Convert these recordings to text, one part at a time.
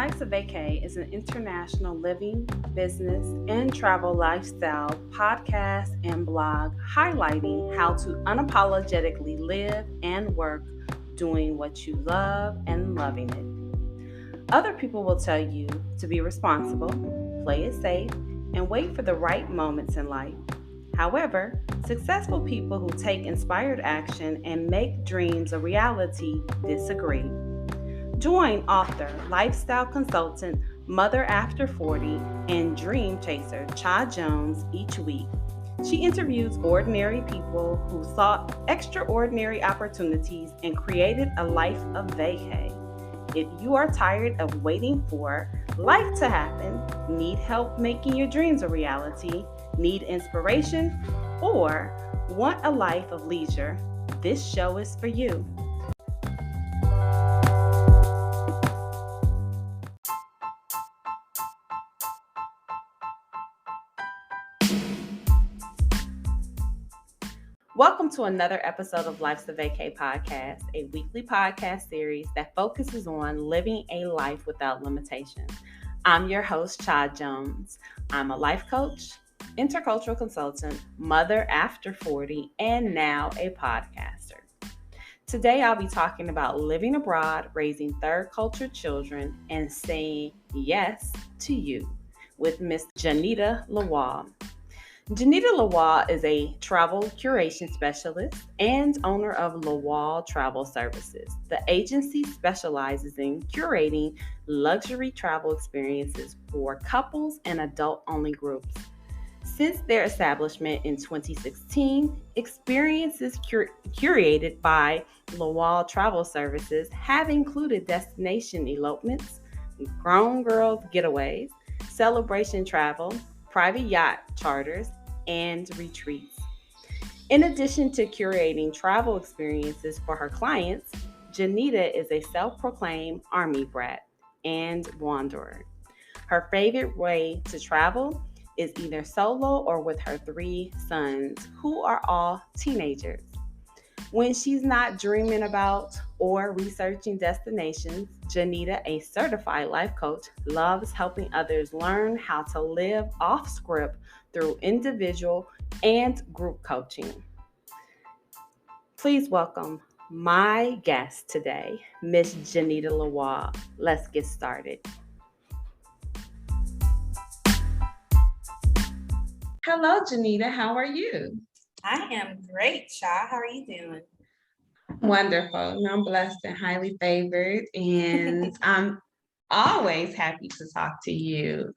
Life's a Vacay is an international living, business, and travel lifestyle podcast and blog highlighting how to unapologetically live and work doing what you love and loving it. Other people will tell you to be responsible, play it safe, and wait for the right moments in life. However, successful people who take inspired action and make dreams a reality disagree. Join author, lifestyle consultant, mother after 40, and dream chaser Cha Jones each week. She interviews ordinary people who sought extraordinary opportunities and created a life of vacay. If you are tired of waiting for life to happen, need help making your dreams a reality, need inspiration, or want a life of leisure, this show is for you. Welcome to another episode of Life's a Vacay podcast, a weekly podcast series that focuses on living a life without limitations. I'm your host, Cha Jones. I'm a life coach, intercultural consultant, mother after 40, and now a podcaster. Today, I'll be talking about living abroad, raising third culture children, and saying yes to you with Miss Jenita Lawal. Jenita Lawal is a travel curation specialist and owner of Lawal Travel Services. The agency specializes in curating luxury travel experiences for couples and adult-only groups. Since their establishment in 2016, experiences curated by Lawal Travel Services have included destination elopements, grown girls getaways, celebration travel, private yacht charters, and retreats. In addition to curating travel experiences for her clients, Jenita is a self-proclaimed army brat and wanderer. Her favorite way to travel is either solo or with her 3 sons, who are all teenagers. When she's not dreaming about or researching destinations, Jenita, a certified life coach, loves helping others learn how to live off script through individual and group coaching. Please welcome my guest today, Miss Jenita Lawal. Let's get started. Hello, Jenita. How are you? I am great, Cha. How are you doing? Wonderful. I'm blessed and highly favored, and I'm always happy to talk to you.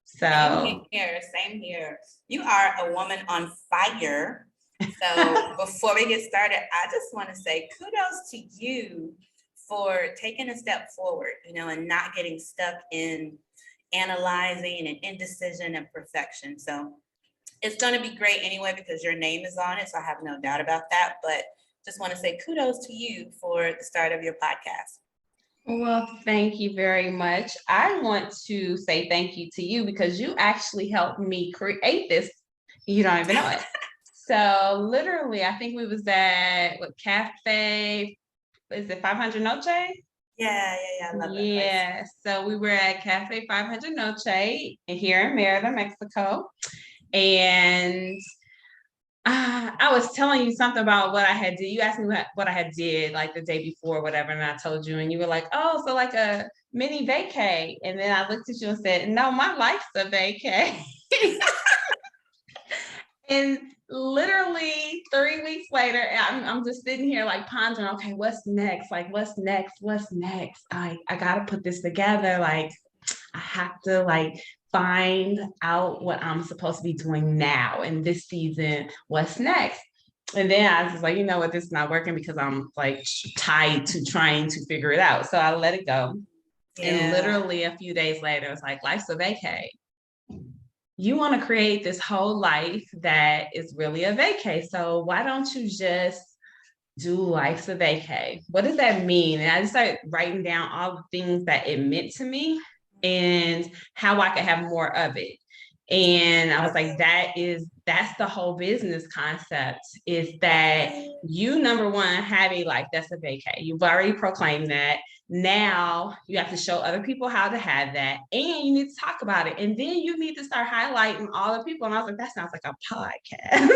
Same here. You are a woman on fire. So before we get started, I just want to say kudos to you for taking a step forward, and not getting stuck in analyzing and indecision and perfection. So it's going to be great anyway because your name is on it. So I have no doubt about that. But just want to say kudos to you for the start of your podcast. Well, thank you very much. I want to say thank you to you because you actually helped me create this. You don't even know it. So literally, I think we was at Cafe, is it 500 Noche? Yeah. I love that place. So we were at Cafe 500 Noche here in Merida, Mexico. And I was telling you something about what I had did. You asked me what I had did like the day before, whatever, and I told you, and you were like, "Oh, so like a mini vacay." And then I looked at you and said, "No, my life's a vacay." And literally 3 weeks later, I'm just sitting here like pondering, okay, what's next? Like, what's next? What's next? I gotta put this together. Like, I have to like find out what I'm supposed to be doing now in this season. What's next? And then I was just like, you know what, this is not working because I'm like tied to trying to figure it out. So I let it go. Yeah. And literally a few days later, it's like, life's a vacay. You want to create this whole life that is really a vacay. So why don't you just do life's a vacay? What does that mean? And I just started writing down all the things that it meant to me and how I could have more of it. And I was like, that's the whole business concept, is that you, number one, have a life that's a vacay. You've already proclaimed that. Now you have to show other people how to have that, and you need to talk about it. And then you need to start highlighting all the people. And I was like, that sounds like a podcast.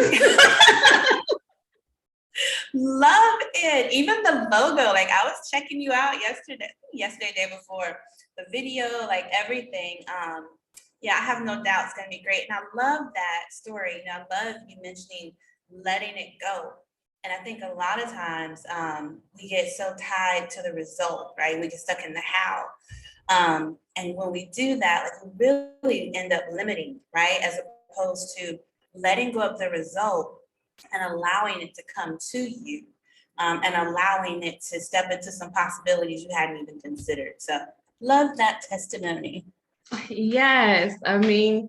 Love it. Even the logo, like I was checking you out yesterday, day before, the video, like everything. Yeah, I have no doubt it's gonna be great. And I love that story. You know, I love you mentioning letting it go. And I think a lot of times we get so tied to the result, right? We get stuck in the how. And when we do that, like we really end up limiting, right? As opposed to letting go of the result and allowing it to come to you, and allowing it to step into some possibilities you hadn't even considered. So love that testimony. Yes, I mean,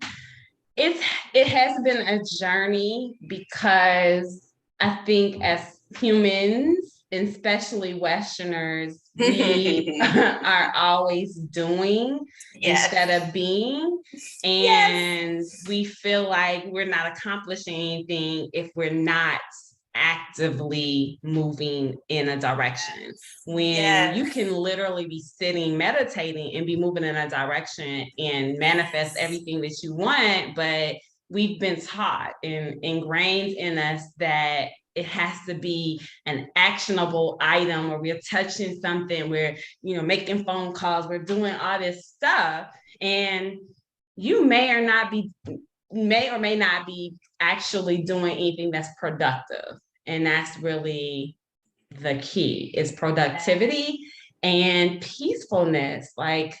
it has been a journey because I think as humans, especially Westerners, we are always doing instead of being. And we feel like we're not accomplishing anything if we're not actively moving in a direction. When you can literally be sitting meditating and be moving in a direction and manifest everything that you want, but we've been taught and ingrained in us that it has to be an actionable item, or we're touching something, we're making phone calls, we're doing all this stuff, and you may or may not be actually doing anything that's productive. And that's really the key, is productivity and peacefulness. Like,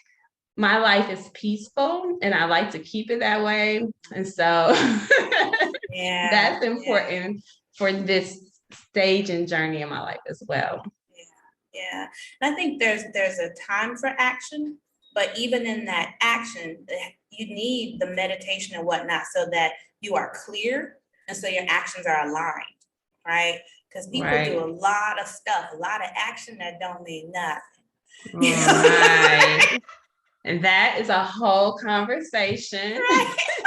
my life is peaceful and I like to keep it that way. And so that's important for this stage and journey in my life as well. Yeah. And I think there's a time for action, but even in that action, you need the meditation and whatnot so that you are clear and so your actions are aligned, right? Because people do a lot of stuff, a lot of action that don't mean nothing. Right. And that is a whole conversation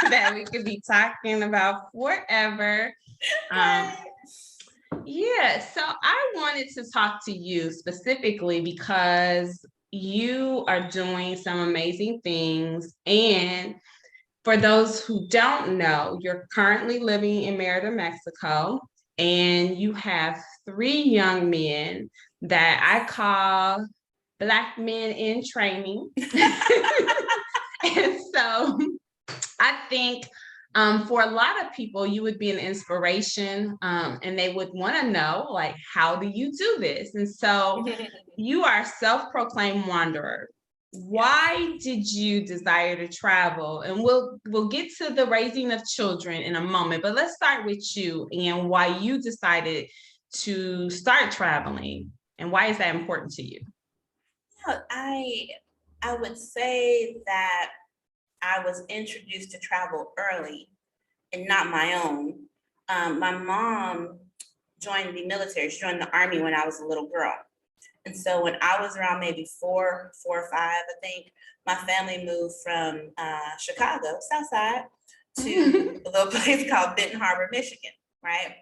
that we could be talking about forever. Yeah, so I wanted to talk to you specifically because you are doing some amazing things. And for those who don't know, you're currently living in Merida, Mexico, and you have 3 young men that I call Black men in training. And so I think for a lot of people, you would be an inspiration, and they would want to know, like, how do you do this? And so you are a self-proclaimed wanderer. Why did you desire to travel? And we'll get to the raising of children in a moment, but let's start with you and why you decided to start traveling, and why is that important to you? I would say that I was introduced to travel early and not my own. My mom joined the military. She joined the Army when I was a little girl. And so when I was around maybe 4 or 5, I think, my family moved from Chicago, South Side, to a little place called Benton Harbor, Michigan, right?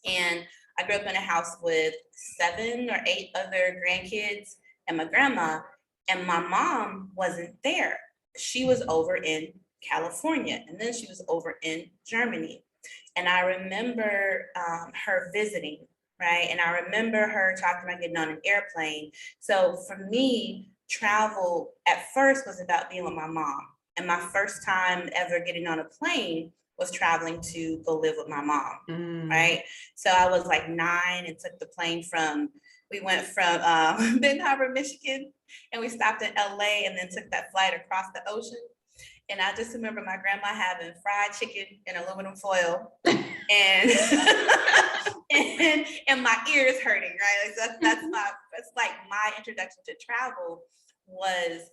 And I grew up in a house with 7 or 8 other grandkids and my grandma, and my mom wasn't there. She was over in California, and then she was over in Germany. And I remember her visiting, right? And I remember her talking about getting on an airplane. So for me, travel at first was about being with my mom. And my first time ever getting on a plane was traveling to go live with my mom, right? So I was like 9 and took the plane we went from Benton Harbor, Michigan, and we stopped in LA and then took that flight across the ocean. And I just remember my grandma having fried chicken in aluminum foil and and my ears hurting, right? Like that's like my introduction to travel was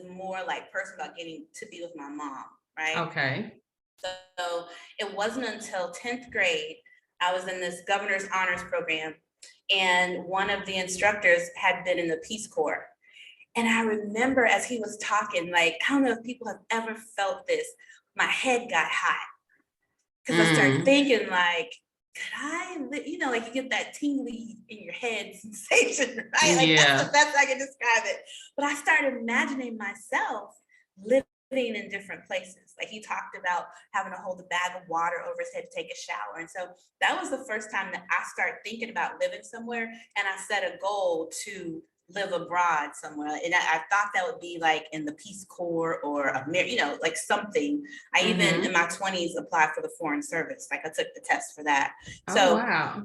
more like personal, about getting to be with my mom, right? Okay. So it wasn't until 10th grade, I was in this governor's honors program, and one of the instructors had been in the Peace Corps. And I remember as he was talking, like, I don't know if people have ever felt this, my head got hot. Because I started thinking, like, like you get that tingly in your head sensation, right? Like Yeah. that's the best I can describe it. But I started imagining myself living in different places. Like he talked about having to hold a bag of water over his head to take a shower. And so that was the first time that I started thinking about living somewhere. And I set a goal to live abroad somewhere. And I thought that would be like in the Peace Corps or like something. I even in my 20s applied for the Foreign Service. Like I took the test for that. So wow.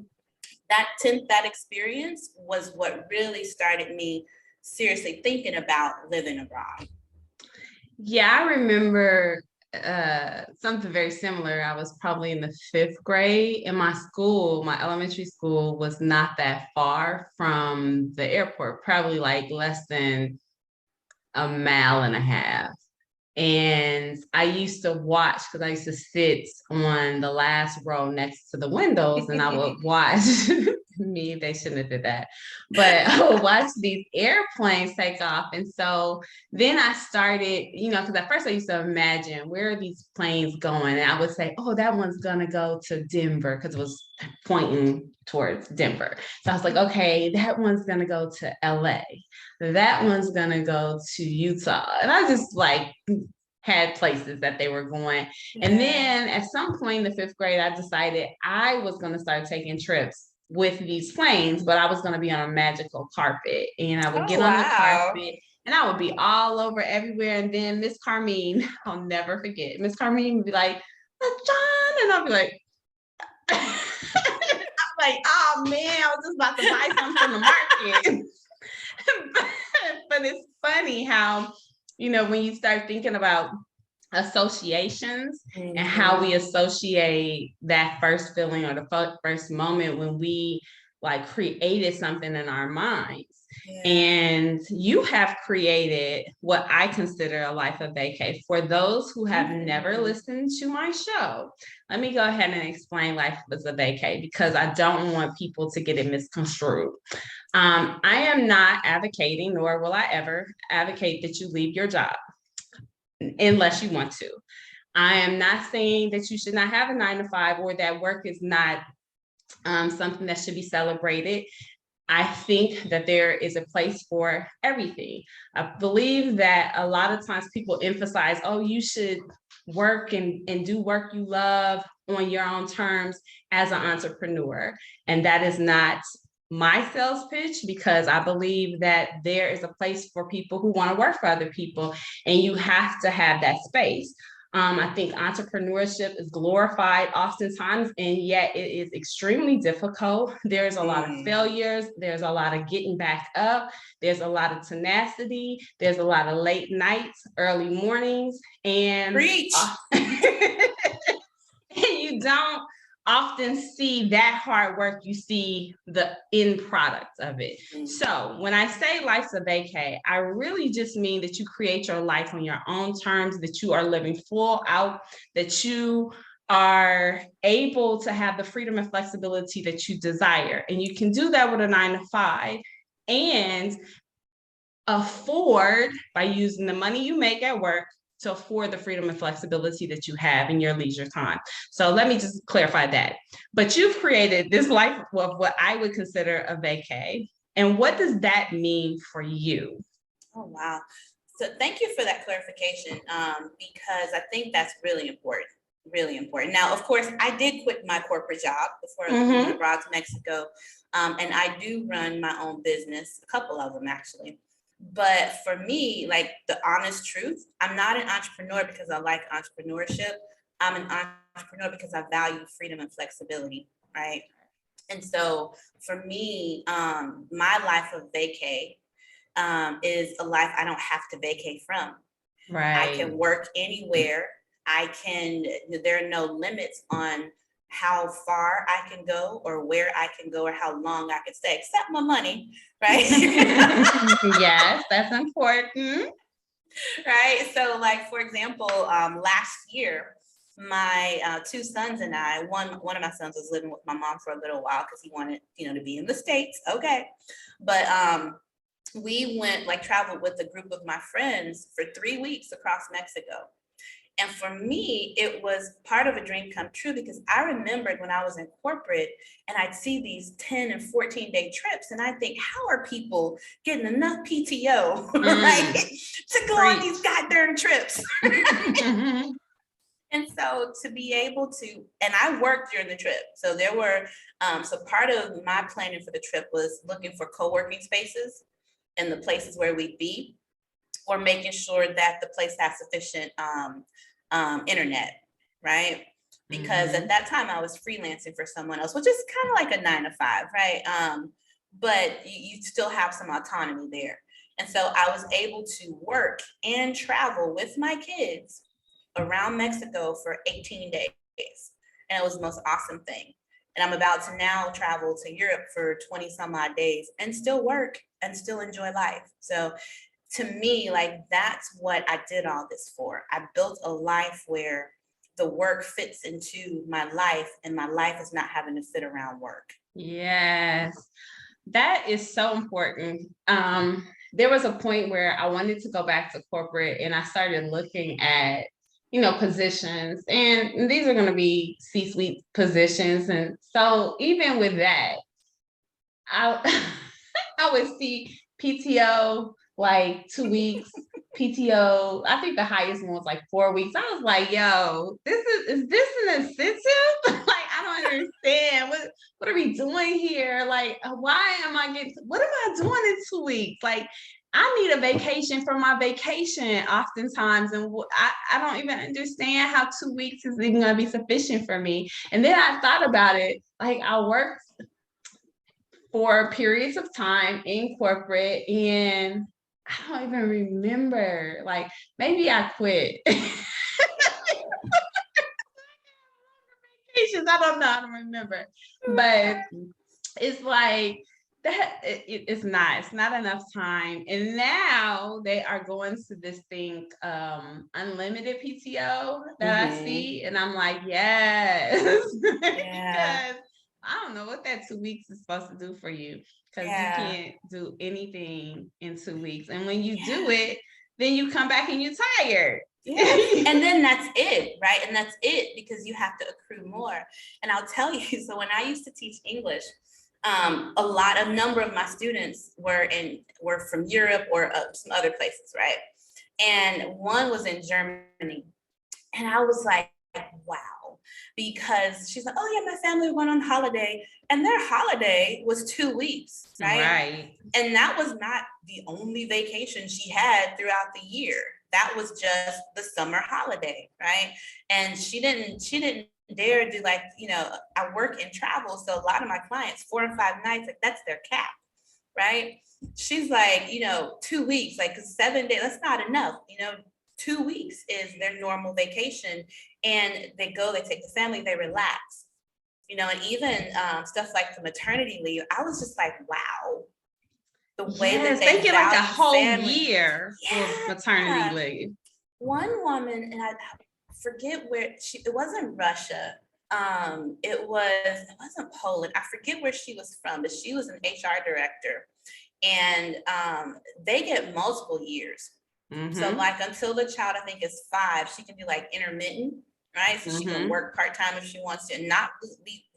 that experience was what really started me seriously thinking about living abroad. Yeah, I remember something very similar. I was probably in the 5th grade, and my elementary school was not that far from the airport, probably like less than a mile and a half. And I used to watch because I used to sit on the last row next to the windows and I would watch me, they shouldn't have did that, but I would watch these airplanes take off. And so then I started, because at first I used to imagine where are these planes going? And I would say, oh, that one's gonna go to Denver because it was pointing towards Denver. So I was like, okay, that one's gonna go to LA. That one's gonna go to Utah. And I just like had places that they were going. Yeah. And then at some point in the 5th grade, I decided I was gonna start taking trips with these planes, but I was gonna be on a magical carpet. And I would get on the carpet and I would be all over everywhere. And then Miss Carmine, I'll never forget, Miss Carmine would be like, John, and I'll be like, I'm like, oh man, I was just about to buy something from the market. but it's funny how, when you start thinking about associations and how we associate that first feeling or the first moment when we like created something in our minds. Yeah. And you have created what I consider a life of vacay. For those who have never listened to my show, let me go ahead and explain life as a vacay because I don't want people to get it misconstrued. I am not advocating, nor will I ever advocate that you leave your job unless you want to. I am not saying that you should not have a 9-to-5 or that work is not something that should be celebrated. I think that there is a place for everything. I believe that a lot of times people emphasize, oh, you should work and do work you love on your own terms as an entrepreneur. And that is not my sales pitch because I believe that there is a place for people who want to work for other people and you have to have that space. I think entrepreneurship is glorified oftentimes, and yet it is extremely difficult. There's a lot of failures. There's a lot of getting back up. There's a lot of tenacity. There's a lot of late nights, early mornings, and preach. And you don't often see that hard work, you see the end product of it. So when I say life's a vacay, I really just mean that you create your life on your own terms, that you are living full out, that you are able to have the freedom and flexibility that you desire. And you can do that with a 9-to-5 and afford, by using the money you make at work, to afford the freedom and flexibility that you have in your leisure time. So let me just clarify that. But you've created this life of what I would consider a vacay. And what does that mean for you? Oh, wow. So thank you for that clarification, because I think that's really important. Really important. Now, of course, I did quit my corporate job before I went abroad to Mexico. And I do run my own business, a couple of them actually. But for me, like the honest truth, I'm not an entrepreneur because I like entrepreneurship. I'm an entrepreneur because I value freedom and flexibility, right? And so for me, my life of vacay is a life I don't have to vacay from. Right. I can work anywhere. There are no limits on how far I can go or where I can go or how long I can stay, except my money, right? Yes, that's important. Right. So like, for example, last year, my 2 sons and I, one of my sons was living with my mom for a little while because he wanted, to be in the States. Okay. But we went traveled with a group of my friends for 3 weeks across Mexico. And for me, it was part of a dream come true, because I remembered when I was in corporate and I'd see these 10 and 14-day trips, and I think, how are people getting enough PTO, right, to go on these goddamn trips? And so to be able to, and I worked during the trip. So there were, so part of my planning for the trip was looking for co-working spaces in the places where we'd be, or making sure that the place has sufficient internet, right? Because at that time I was freelancing for someone else, which is kind of like a 9 to 5, right? But you still have some autonomy there. And so I was able to work and travel with my kids around Mexico for 18 days. And it was the most awesome thing. And I'm about to now travel to Europe for 20 some odd days and still work and still enjoy life. So to me, like, that's what I did all this for. I built a life where the work fits into my life, and my life is not having to fit around work. Yes, that is so important. There was a point where I wanted to go back to corporate, and I started looking at, positions, and these are going to be C-suite positions. And so even with that, I I would see PTO like 2 weeks, PTO. I think the highest one was like 4 weeks. I was like, yo, is this an incentive? Like, I don't understand. What are we doing here? Like, why am I what am I doing in 2 weeks? Like, I need a vacation from my vacation oftentimes. And I don't even understand how 2 weeks is even going to be sufficient for me. And then I thought about it. Like, I worked for periods of time in corporate, and I don't even remember. Like, maybe I quit. I don't know. I don't remember. But it's like that. It's not enough time. And now they are going to this thing, unlimited PTO that I see, and I'm like, yes, because I don't know what that 2 weeks is supposed to do for you, because you can't do anything in 2 weeks. And when you do it, then you come back and you're tired. And then that's it, right? And that's it, because you have to accrue more. And I'll tell you, so when I used to teach English, a number of my students were from Europe or some other places, right? And one was in Germany. And I was like, wow, because she's like, oh yeah, my family went on holiday, and their holiday was 2 weeks, right? And that was not the only vacation she had throughout the year. That was just the summer holiday, right? And she didn't dare do, like, I work in travel, so a lot of my clients, 4 and 5 nights, like, that's their cap, right? She's like, 2 weeks, like, 7 days, that's not enough, 2 weeks is their normal vacation. And they take the family, they relax, and even stuff like the maternity leave. I was just like, wow, the way that they get like a whole year of maternity leave. One woman, and I forget where it wasn't Russia. It wasn't Poland. I forget where she was from, but she was an HR director, and they get multiple years. So like, until the child, I think, is 5, she can do like intermittent, right? So she can work part-time if she wants to, and not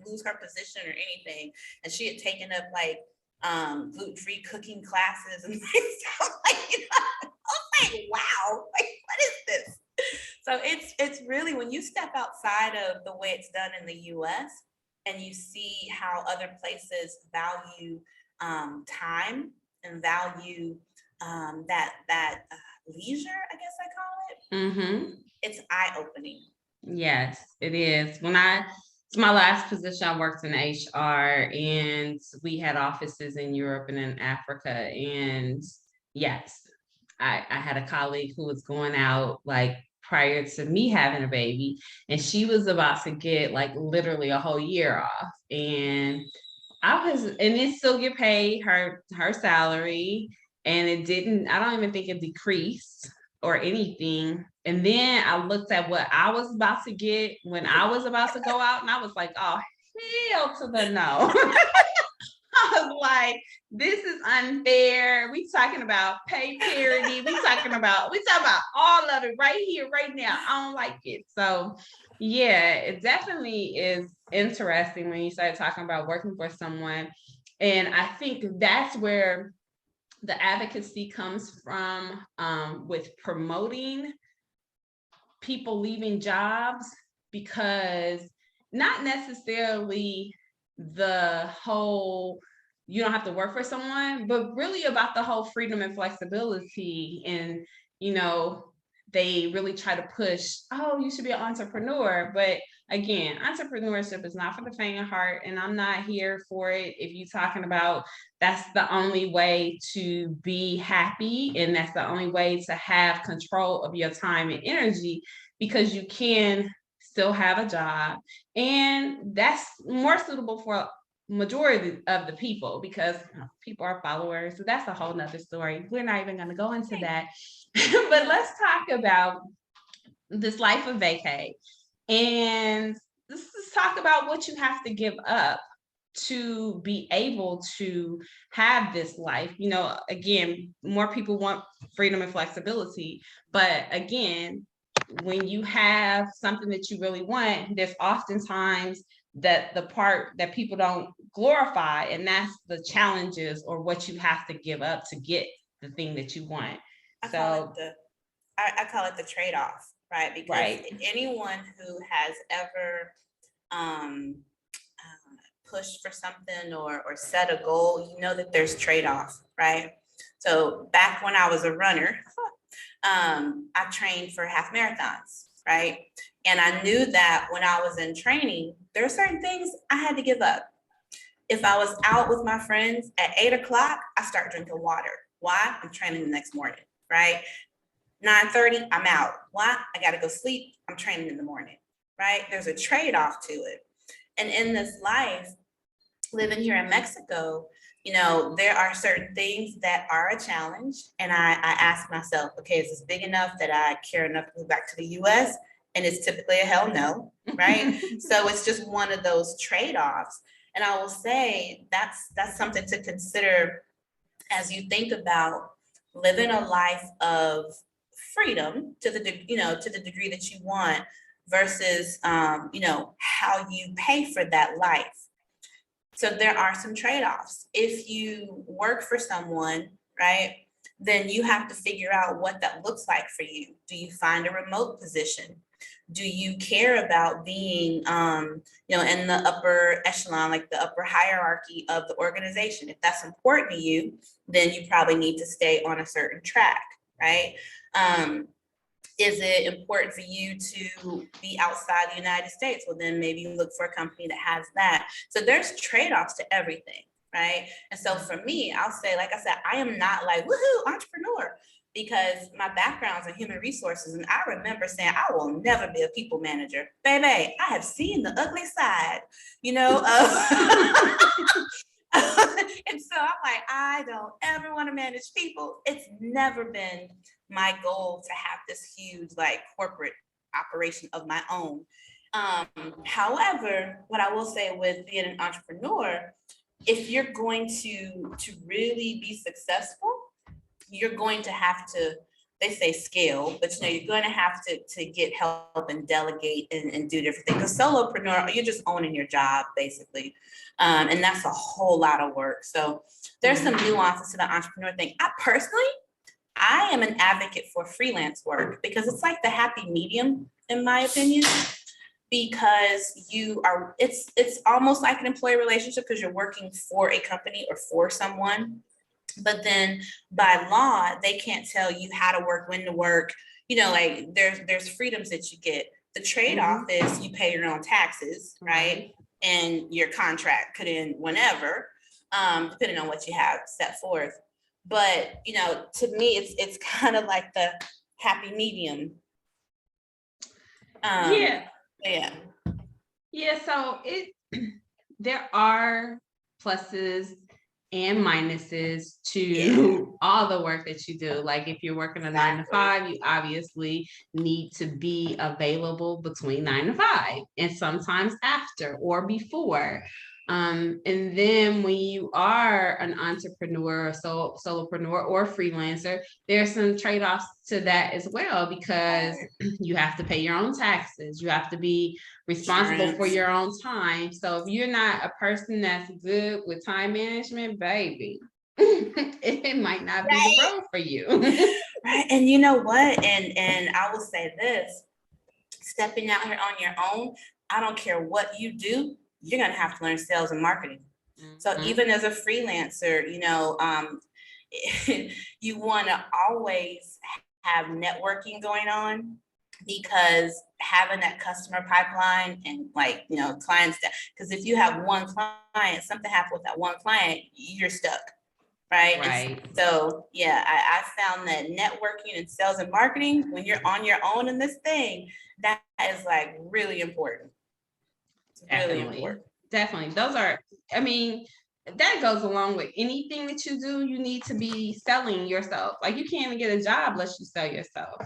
lose her position or anything. And she had taken up like gluten-free cooking classes and stuff like, I was like, wow, like, what is this? So it's really, when you step outside of the way it's done in the US, and you see how other places value time and value that leisure, I guess I call it. It's eye-opening. Yes, it is. It's my last position, I worked in HR, and we had offices in Europe and in Africa. And yes, I had a colleague who was going out like prior to me having a baby, and she was about to get like literally a whole year off. And it still get paid her salary, and I don't even think it decreased or anything. And then I looked at what I was about to get when I was about to go out, and I was like, oh, hell to the no. I was like, this is unfair. We talking about pay parity. We talking about all of it right here, right now. I don't like it. So yeah, it definitely is interesting when you start talking about working for someone. And I think that's where the advocacy comes from, with promoting people leaving jobs, because not necessarily the whole you don't have to work for someone, but really about the whole freedom and flexibility. And they really try to push, oh, you should be an entrepreneur. But again, entrepreneurship is not for the faint of heart, and I'm not here for it. If you're talking about that's the only way to be happy, and that's the only way to have control of your time and energy, because you can still have a job, and that's more suitable for majority of the people, because people are followers. So that's a whole nother story. We're not even going to go into that. But let's talk about this life of vacay, and let's talk about what you have to give up to be able to have this life. Again, more people want freedom and flexibility, but again, when you have something that you really want, there's oftentimes that the part that people don't glorify, and that's the challenges or what you have to give up to get the thing that you want. I call it the trade-off, right? Because anyone who has ever pushed for something or set a goal, that there's trade-off, right? So back when I was a runner, I trained for half marathons, right? And I knew that when I was in training, there are certain things I had to give up. If I was out with my friends at 8:00, I start drinking water. Why? I'm training the next morning, right? 9:30, I'm out. Why? I got to go sleep. I'm training in the morning, right? There's a trade-off to it. And in this life, living here in Mexico, there are certain things that are a challenge. And I ask myself, okay, is this big enough that I care enough to move back to the US? And it's typically a hell no, right? So it's just one of those trade-offs. And I will say that's something to consider as you think about living a life of freedom to the degree that you want versus how you pay for that life. So there are some trade-offs. If you work for someone, right, then you have to figure out what that looks like for you. Do you find a remote position? Do you care about being, in the upper echelon, like the upper hierarchy of the organization? If that's important to you, then you probably need to stay on a certain track, right? Is it important for you to be outside the United States? Well, then maybe you look for a company that has that. So there's trade-offs to everything, right? And so for me, I'll say, like I said, I am not like, woohoo, entrepreneur, because my background's in human resources. And I remember saying, I will never be a people manager. Baby, I have seen the ugly side, and so I'm like, I don't ever want to manage people. It's never been my goal to have this huge corporate operation of my own. However, what I will say with being an entrepreneur, if you're going to really be successful, you're going to have to, they say scale, but you're going to have to get help and delegate and do different things. A solopreneur, you're just owning your job basically. And that's a whole lot of work. So there's some nuances to the entrepreneur thing. I am an advocate for freelance work because it's like the happy medium, in my opinion, because it's almost like an employee relationship because you're working for a company or for someone. But then by law, they can't tell you how to work, when to work, there's freedoms that you get. The trade-off is you pay your own taxes, right? And your contract put in whenever, depending on what you have set forth. But, to me, it's kind of like the happy medium. Yeah. So there are pluses and minuses to all the work that you do. Like if you're working a 9 to 5, you obviously need to be available between 9 to 5 and sometimes after or before. And then when you are an entrepreneur, solopreneur or freelancer, there's some trade-offs to that as well, because you have to pay your own taxes. You have to be responsible for your own time. So if you're not a person that's good with time management, baby, it might not be the road for you. Right. And you know what? And I will say this, stepping out here on your own, I don't care what you do, you're going to have to learn sales and marketing. So even as a freelancer, you want to always have networking going on, because having that customer pipeline and clients, because if you have one client, something happened with that one client, you're stuck. Right. So yeah, I found that networking and sales and marketing, when you're on your own in this thing, that is like really important. It's really important. Definitely. Those are, I mean, that goes along with anything that you do. You need to be selling yourself. Like, you can't even get a job unless you sell yourself,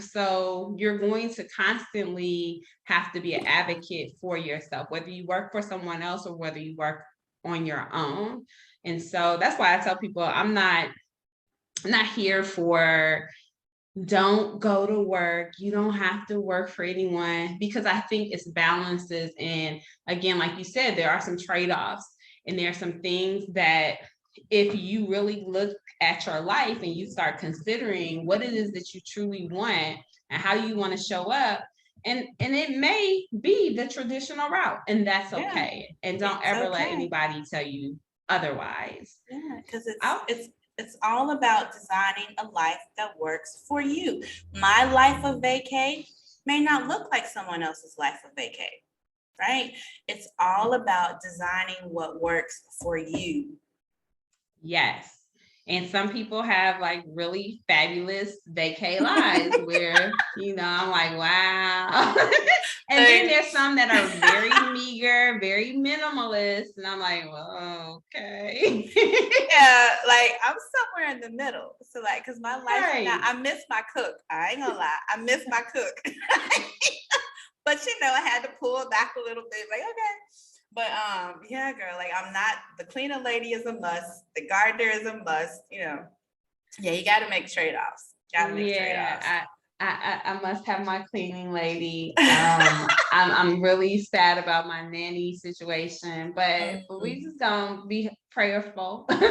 so you're going to constantly have to be an advocate for yourself, whether you work for someone else or whether you work on your own. And so that's why I tell people I'm not here for don't go to work. You don't have to work for anyone, because I think it's balances. And again, like you said, there are some trade-offs, and there are some things that if you really look at your life and you start considering what it is that you truly want and how you want to show up, and it may be the traditional route, and that's okay. And don't ever let anybody tell you otherwise. Yeah, because it's all about designing a life that works for you. My life of vacay may not look like someone else's life of vacay, right? It's all about designing what works for you. Yes. And some people have like really fabulous vacay lives where, I'm like, wow. And then there's some that are very meager, very minimalist. And I'm like, well, okay. Yeah, like I'm somewhere in the middle. So like, cause my life now, I miss my cook. I ain't gonna lie. I miss my cook. But I had to pull back a little bit, like, okay. But yeah, girl, like I'm not, the cleaner lady is a must. The gardener is a must, Yeah, you got to make trade-offs. I must have my cleaning lady. I'm really sad about my nanny situation, but we just gonna be prayerful that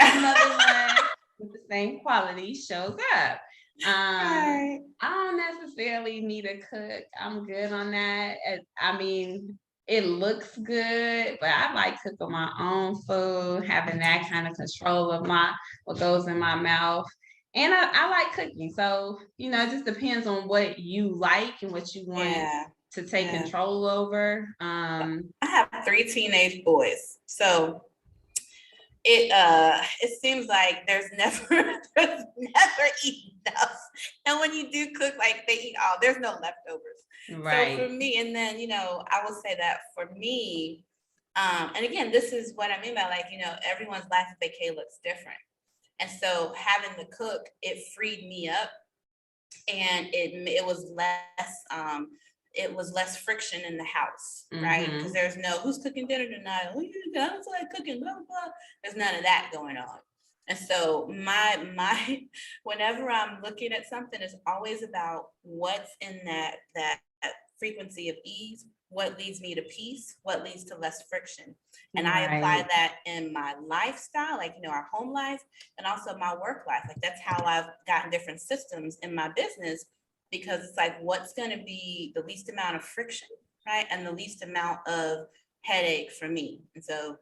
another one with the same quality shows up. I don't necessarily need a cook. I'm good on that. I mean, it looks good, but I like cooking my own food, having that kind of control of what goes in my mouth. And I like cooking. So, it just depends on what you like and what you want to take control over. I have 3 teenage boys. So it seems like there's never enough. And when you do cook, like they eat there's no leftovers. Right. So for me, and then, I will say that for me, and again, this is what I mean by everyone's life at vacay looks different. And so having the cook, it freed me up, and it was less friction in the house, right? Because there's no who's cooking dinner tonight. Oh, I don't feel like cooking, blah, blah, blah. There's none of that going on. And so my whenever I'm looking at something, it's always about what's in that frequency of ease, what leads me to peace, what leads to less friction. And I apply that in my lifestyle, like, our home life, and also my work life. Like, that's how I've gotten different systems in my business, because it's like, what's going to be the least amount of friction, right? And the least amount of headache for me. And so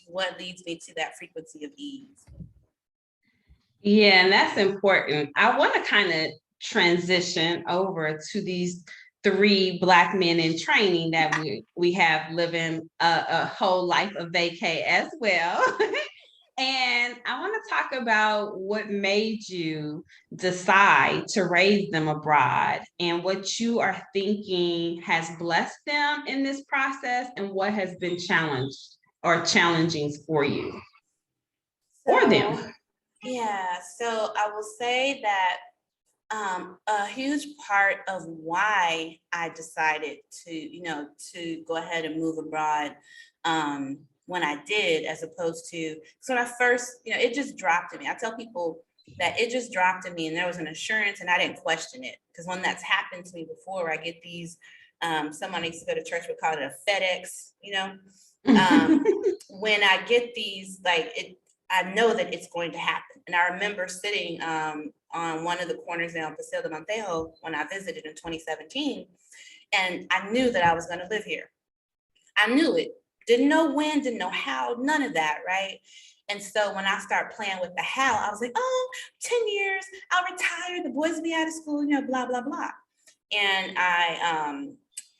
what leads me to that frequency of ease? Yeah, and that's important. I want to kind of transition over to these 3 Black men in training that we have living a whole life of vacay as well. And I want to talk about what made you decide to raise them abroad, and what you are thinking has blessed them in this process, and what has been challenged or challenging for you or them. Yeah, so I will say that a huge part of why I decided to go ahead and move abroad when I did, as opposed to, so when I first, it just dropped in me. I tell people that it just dropped in me, and there was an assurance, and I didn't question it. Because when that's happened to me before, I get these, someone I used to go to church would call it a FedEx, when I get these, I know that it's going to happen. And I remember sitting on one of the corners in Paseo de Montejo when I visited in 2017, and I knew that I was going to live here. I knew it. Didn't know when, didn't know how, none of that, right? And so when I start playing with the how, I was like, 10 years, I'll retire, the boys will be out of school, blah, blah, blah. And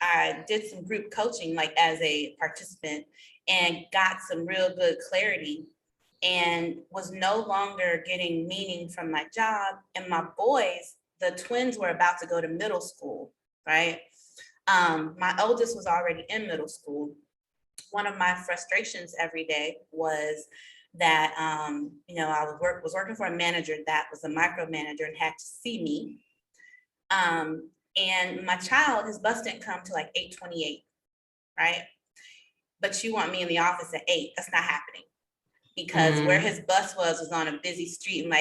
I did some group coaching, like as a participant, and got some real good clarity, and was no longer getting meaning from my job. And my boys, the twins, were about to go to middle school, right? My oldest was already in middle school. One of my frustrations every day was that, I was working for a manager that was a micromanager and had to see me. And my child, his bus didn't come to like 8:28, right? But you want me in the office at 8, that's not happening. Because where his bus was on a busy street, and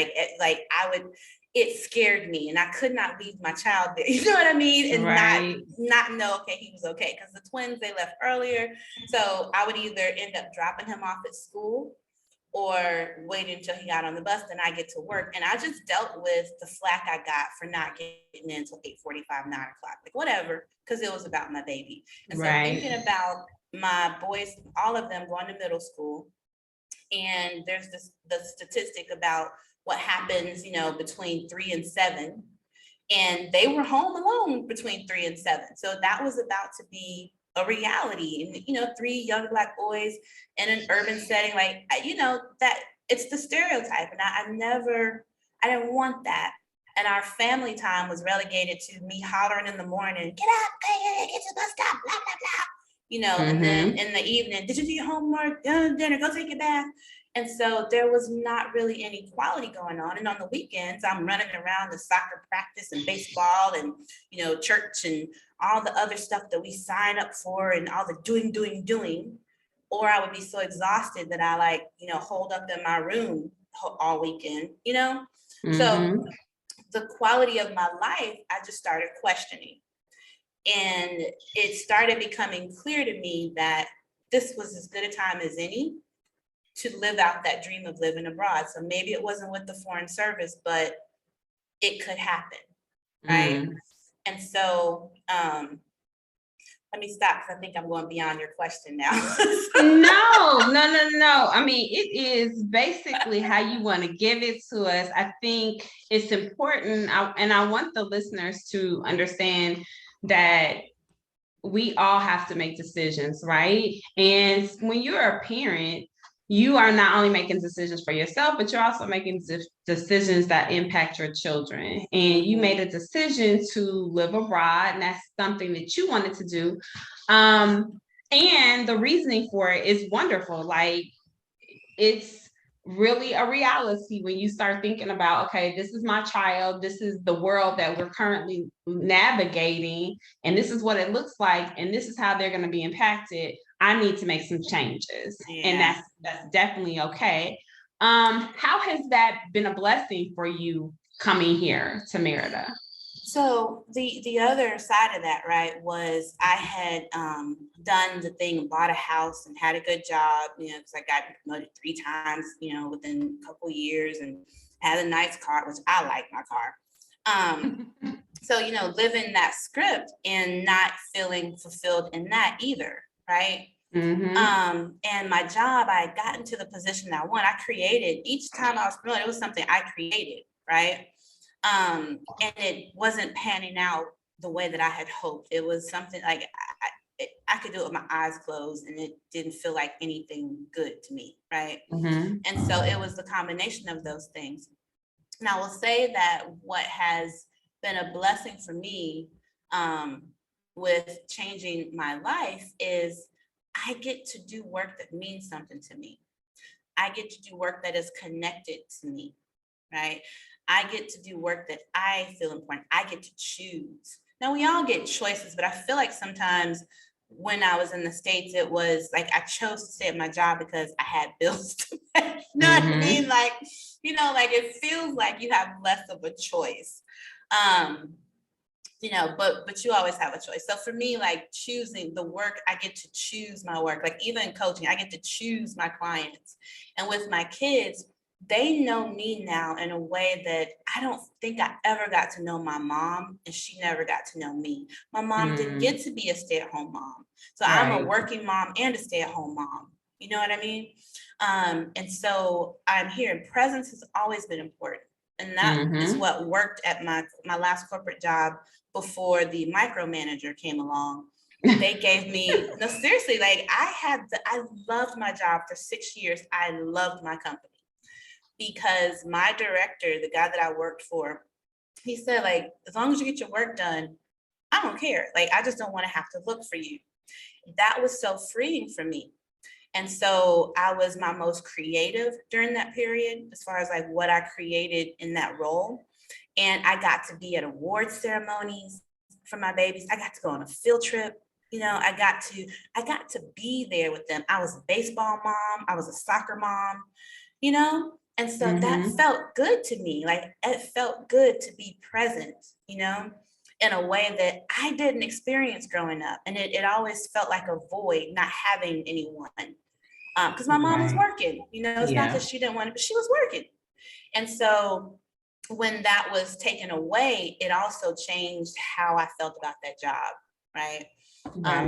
it scared me, and I could not leave my child there. You know what I mean? And not know, okay, he was okay. Because the twins, they left earlier. So I would either end up dropping him off at school or wait until he got on the bus, then I get to work. And I just dealt with the flack I got for not getting in until 8:45, 9 o'clock, like whatever, because it was about my baby. And so thinking about my boys, all of them going to middle school, and there's the statistic about what happens, between 3 and 7, and they were home alone between 3 and 7. So that was about to be a reality. And, 3 young Black boys in an urban setting, that it's the stereotype. And I didn't want that. And our family time was relegated to me hollering in the morning, get up, get to the bus stop, blah, blah, blah. And then in the evening, did you do your homework? Dinner, go take a bath. And so there was not really any quality going on. And on the weekends, I'm running around the soccer practice and baseball and, church and all the other stuff that we sign up for and all the doing. Or I would be so exhausted that I hold up in my room all weekend, So the quality of my life, I just started questioning. And it started becoming clear to me that this was as good a time as any to live out that dream of living abroad. So maybe it wasn't with the Foreign Service, but it could happen, right? And so let me stop, because I think I'm going beyond your question now. No. I mean, it is basically how you want to give it to us. I think it's important, and I want the listeners to understand that we all have to make decisions, right? And when you're a parent, you are not only making decisions for yourself, but you're also making decisions that impact your children. And you made a decision to live abroad, and that's something that you wanted to do. And the reasoning for it is wonderful. Like, it's really a reality when you start thinking about, okay, this is my child, this is the world that we're currently navigating, and this is what it looks like, and this is how they're going to be impacted. I need to make some changes. And that's definitely okay. How has that been a blessing for you coming here to Merida? So the other side of that, right, was I had done the thing, bought a house and had a good job, because I got promoted 3 times, within a couple years, and had a nice car, which I like my car. So, living that script and not feeling fulfilled in that either, right? And my job, I had gotten to the position that I want. I created, each time I was promoted, it was something I created, right? And it wasn't panning out the way that I had hoped. It was something like I could do it with my eyes closed, and it didn't feel like anything good to me, right? And so it was the combination of those things. And I will say that what has been a blessing for me with changing my life is I get to do work that means something to me. I get to do work that is connected to me, right? I get to do work that I feel important. I get to choose. Now, we all get choices, but I feel like sometimes when I was in the States, it was like I chose to stay at my job because I had bills to pay. You know what I mean? Like, you know, like it feels like you have less of a choice. You know, but you always have a choice. So for me, like choosing the work, I get to choose my work. Like even in coaching, I get to choose my clients. And with my kids, they know me now in a way that I don't think I ever got to know my mom, and she never got to know me. My mom didn't get to be a stay-at-home mom. So I'm a working mom and a stay-at-home mom. You know what I mean? And so I'm here, and presence has always been important. And that is what worked at my last corporate job before the micromanager came along. They gave me, no, seriously, like I loved my job for 6 years. I loved my company because my director, the guy that I worked for, he said, like, as long as you get your work done, I don't care. Like, I just don't want to have to look for you. That was so freeing for me. And so I was my most creative during that period, as far as like what I created in that role. And I got to be at award ceremonies for my babies. I got to go on a field trip. You know, I got to be there with them. I was a baseball mom. I was a soccer mom, you know? And so that felt good to me. Like it felt good to be present, you know, in a way that I didn't experience growing up. And it always felt like a void, not having anyone. Because my mom was working, you know, it's not that she didn't want it, but she was working. And so when that was taken away, it also changed how I felt about that job, right?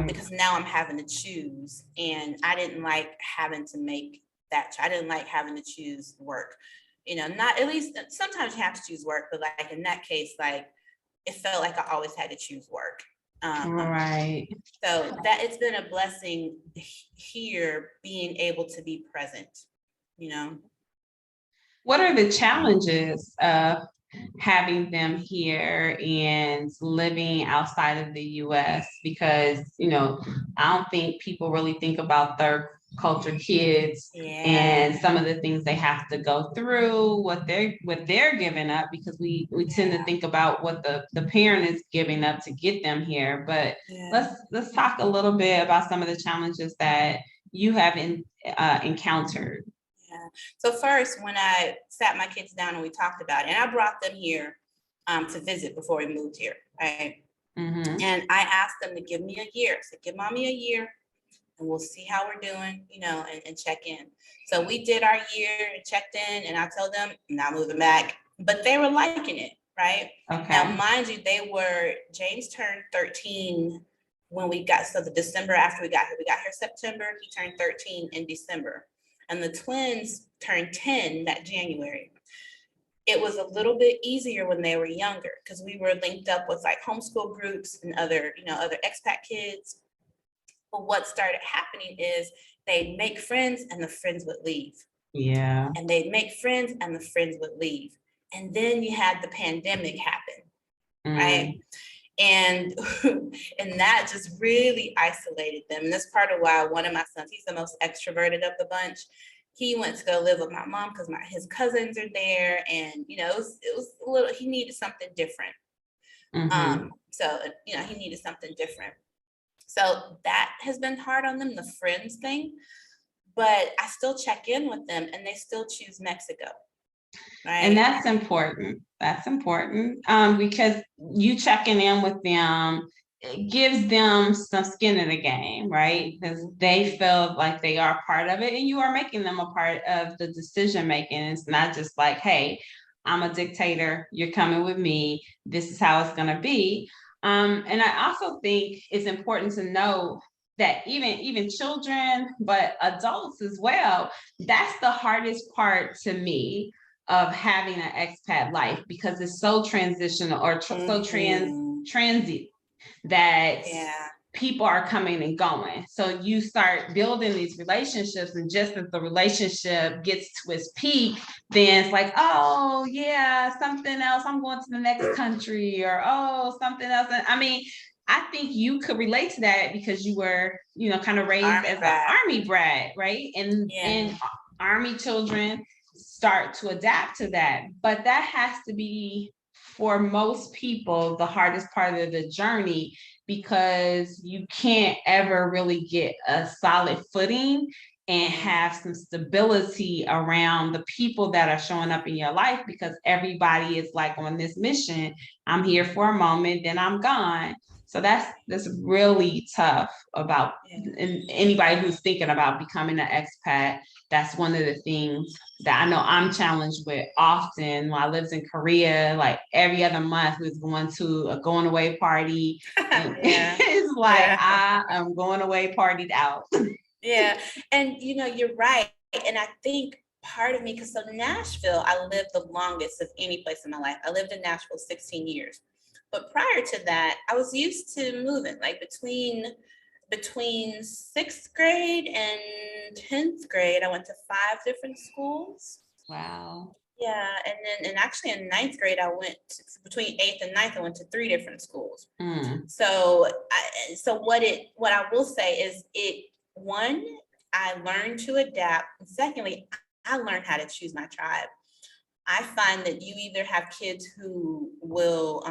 Because now I'm having to choose, and I didn't like having to make that. I didn't like having to choose work, you know, not at least sometimes you have to choose work, but like in that case, like it felt like I always had to choose work. So that it's been a blessing here being able to be present, you know. What are the challenges of having them here and living outside of the US? Because, you know, I don't think people really think about third culture kids and some of the things they have to go through, what they're giving up, because we tend to think about what the parent is giving up to get them here. But let's talk a little bit about some of the challenges that you have encountered. So first, when I sat my kids down and we talked about it, and I brought them here to visit before we moved here, right? And I asked them to give me a year. So give mommy a year and we'll see how we're doing, you know, and check in. So we did our year and checked in, and I told them, I'm not moving back, but they were liking it, right? Now, mind you, James turned 13 when we got, so the December after we got here September, he turned 13 in December. And the twins turned 10 that January. It was a little bit easier when they were younger because we were linked up with like homeschool groups and other expat kids. But what started happening is they'd make friends and the friends would leave. And they'd make friends and the friends would leave. And then you had the pandemic happen, right? And that just really isolated them. And that's part of why one of my sons, he's the most extroverted of the bunch. He went to go live with my mom because his cousins are there. And, you know, it was a little, he needed something different. So, you know, he needed something different. So that has been hard on them, the friends thing. But I still check in with them and they still choose Mexico. Right. And that's important. That's important because you checking in with them, it gives them some skin in the game, right? Because they feel like they are part of it and you are making them a part of the decision making. It's not just like, hey, I'm a dictator, you're coming with me, this is how it's going to be. And I also think it's important to know that even children, but adults as well, that's the hardest part to me of having an expat life, because it's so transitional or so transient that people are coming and going. So you start building these relationships, and just as the relationship gets to its peak, then it's like, oh yeah, something else, I'm going to the next country, or oh, something else. I mean, I think you could relate to that because you were, you know, kind of raised as an Army brat, right? And Army children start to adapt to that, but that has to be for most people, the hardest part of the journey, because you can't ever really get a solid footing and have some stability around the people that are showing up in your life, because everybody is like on this mission. I'm here for a moment, then I'm gone. So that's really tough about anybody who's thinking about becoming an expat. That's one of the things that I know I'm challenged with often. When I lived in Korea, like every other month we was going to a going away party. And it's like I am going away partied out. Yeah. And you're right. And I think part of me, because so Nashville, I lived the longest of any place in my life. I lived in Nashville 16 years. But prior to that, I was used to moving, like between 6th grade and 10th grade, I went to 5 different schools. Wow. Yeah, and actually in 9th grade, I went between 8th and 9th, I went to 3 different schools. So what I will say is one, I learned to adapt. And secondly, I learned how to choose my tribe. I find that you either have kids who will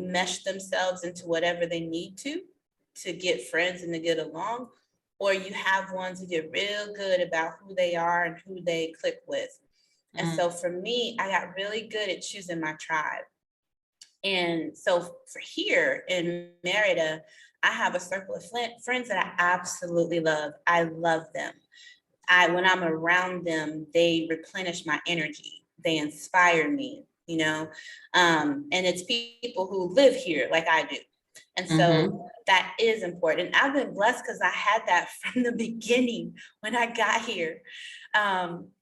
mesh themselves into whatever they need to get friends and to get along, or you have ones who get real good about who they are and who they click with. And so for me, I got really good at choosing my tribe. And so for here in Merida, I have a circle of friends that I absolutely love. I love them. When I'm around them, they replenish my energy. They inspire me, and it's people who live here like I do. And so that is important. And I've been blessed because I had that from the beginning when I got here.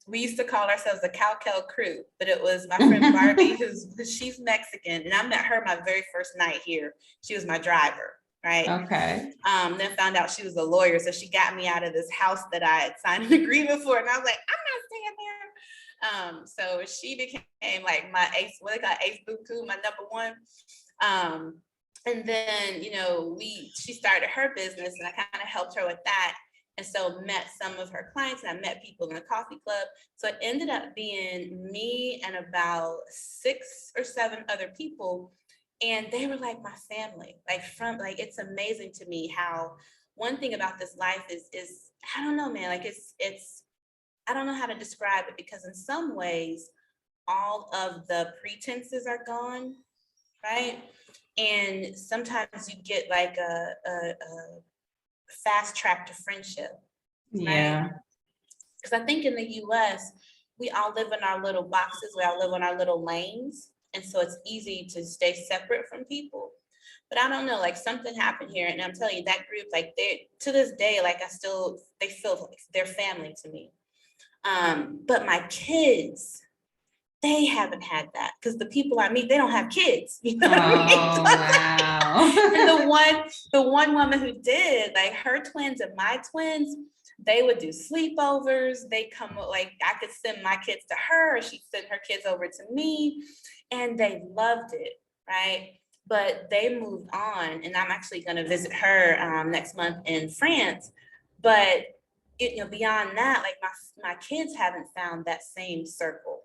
We used to call ourselves the Cowkel crew, but it was my friend Barbie, she's Mexican, and I met her my very first night here. She was my driver, right? Okay. Then found out she was a lawyer, so she got me out of this house that I had signed an agreement for, and I was like, I'm not staying there. So she became like my ace, what they call ace buku, my number one. And then, she started her business, and I kind of helped her with that. And so met some of her clients, and I met people in the coffee club. So it ended up being me and about 6 or 7 other people. And they were like my family, it's amazing to me how one thing about this life is I don't know, man, like it's, I don't know how to describe it, because in some ways, all of the pretenses are gone, right? And sometimes you get like a fast track to friendship. Yeah. Right? Because I think in the US, we all live in our little boxes, we all live in our little lanes. And so it's easy to stay separate from people. But I don't know, like something happened here. And I'm telling you, that group, like they to this day, like they feel like they're family to me. But my kids, they haven't had that, because the people I meet, they don't have kids. You know what I mean? Wow. And the one woman who did, like her twins and my twins, they would do sleepovers. They come, like I could send my kids to her, or she'd send her kids over to me, and they loved it, right? But they moved on, and I'm actually going to visit her next month in France. But beyond that, like my kids haven't found that same circle.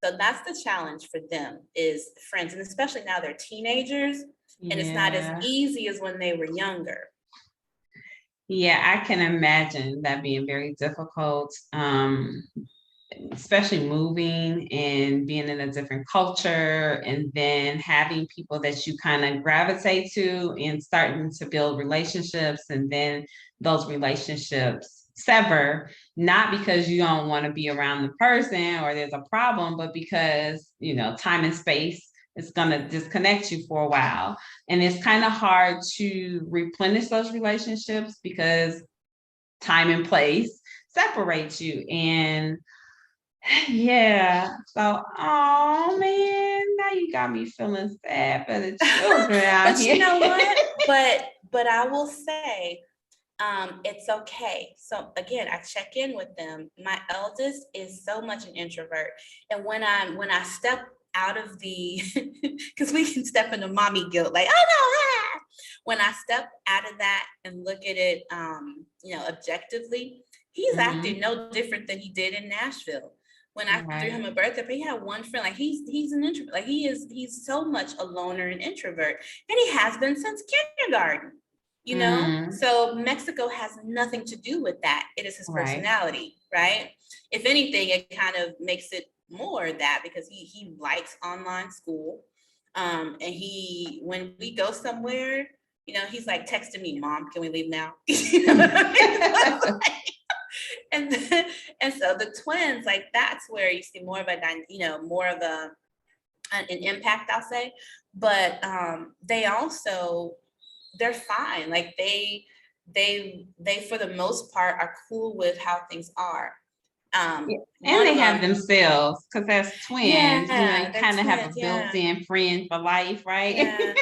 So that's the challenge for them, is friends. And especially now they're teenagers, and it's not as easy as when they were younger. Yeah, I can imagine that being very difficult, especially moving and being in a different culture, and then having people that you kind of gravitate to and starting to build relationships, and then those relationships sever, not because you don't want to be around the person or there's a problem, but because time and space is going to disconnect you for a while. And it's kind of hard to replenish those relationships because time and place separates you. And yeah, so oh man, now you got me feeling sad for the children out here. But you know what? But I will say, it's okay. So again, I check in with them. My eldest is so much an introvert, and when I step out of the, because we can step into mommy guilt, like, oh no, when I step out of that and look at it, objectively, he's acting no different than he did in Nashville. when I threw him a birthday, but he had one friend. Like he's an introvert. Like he's so much a loner and introvert, and he has been since kindergarten. You know, so Mexico has nothing to do with that. It is his personality, right? If anything, it kind of makes it more that because he likes online school, and when we go somewhere, you know, he's like texting me, "Mom, can we leave now?" You know what I mean? And so the twins, like that's where you see more of an impact, I'll say. But they're fine. Like they for the most part are cool with how things are. And they have themselves, because as twins, you kind of have a built-in friend for life, right? Yeah.